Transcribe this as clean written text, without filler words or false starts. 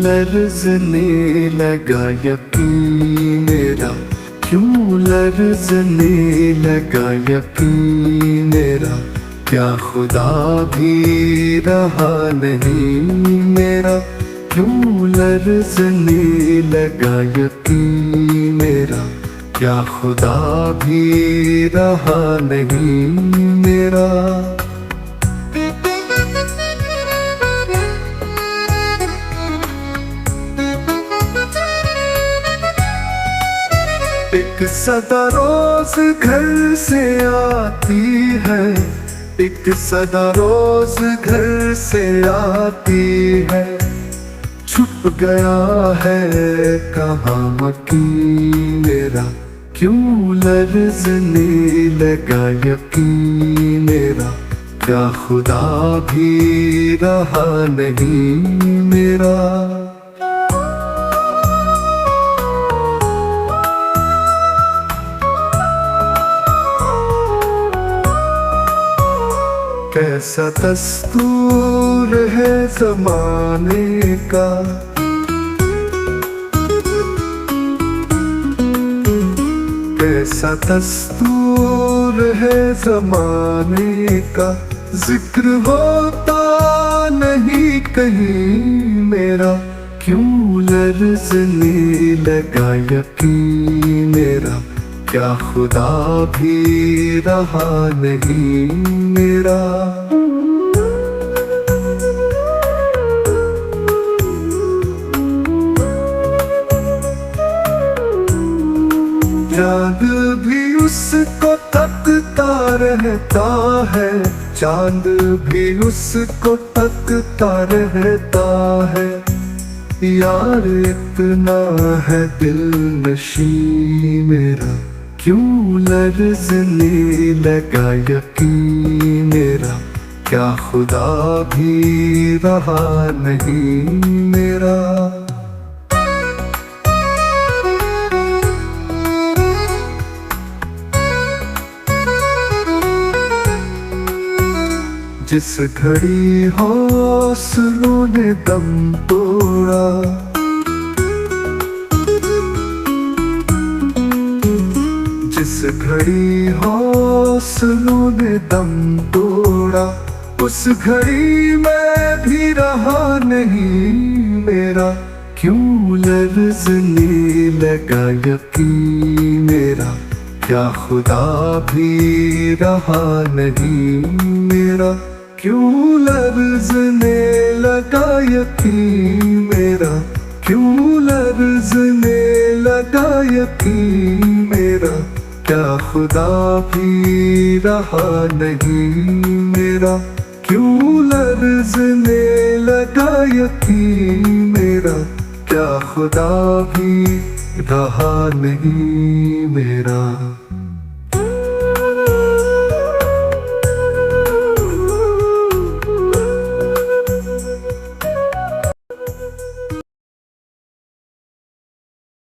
लर्ज़ने लगा यकीन मेरा, क्यों लर्ज़ने लगा यकीन मेरा, क्या खुदा भी रहा नहीं मेरा, क्यों लर्ज़ने लगा यकीन मेरा, क्या खुदा भी रहा नहीं मेरा। एक सदा रोज घर से आती है, एक सदा रोज घर से आती है, छुप गया है कहाँ यकीन मेरा, क्यों लर्ज़ने लगा यकीन मेरा, क्या खुदा भी रहा नहीं मेरा। कैसा दस्तूर है ज़माने का, कैसा दस्तूर है ज़माने का, जिक्र होता नहीं कहीं मेरा, क्यों लर्ज़ने लगा यकीन मेरा, क्या खुदा भी रहा नहीं मेरा। चाँद भी उसको तकता रहता है, चाँद भी उसको तकता रहता है, यार इतना है दिल नशी मेरा, क्यों लर्ज़ने लगा यकीन मेरा, क्या खुदा भी रहा नहीं मेरा। जिस घड़ी हौसलों ने दम तोड़ा, जिस घड़ी हौसलों ने दम तोड़ा, उस घड़ी में भी रहा नहीं मेरा, क्यों लर्ज़ने लगा यकीन मेरा, क्या खुदा भी रहा नहीं मेरा, क्यों लर्ज़ने लगा यकीन मेरा, क्यों लर्ज़ने लगा यकीन मेरा, क्या खुदा भी रहा नहीं मेरा, क्यों लर्ज़ने लगा यकीन मेरा, क्या खुदा भी रहा नहीं मेरा।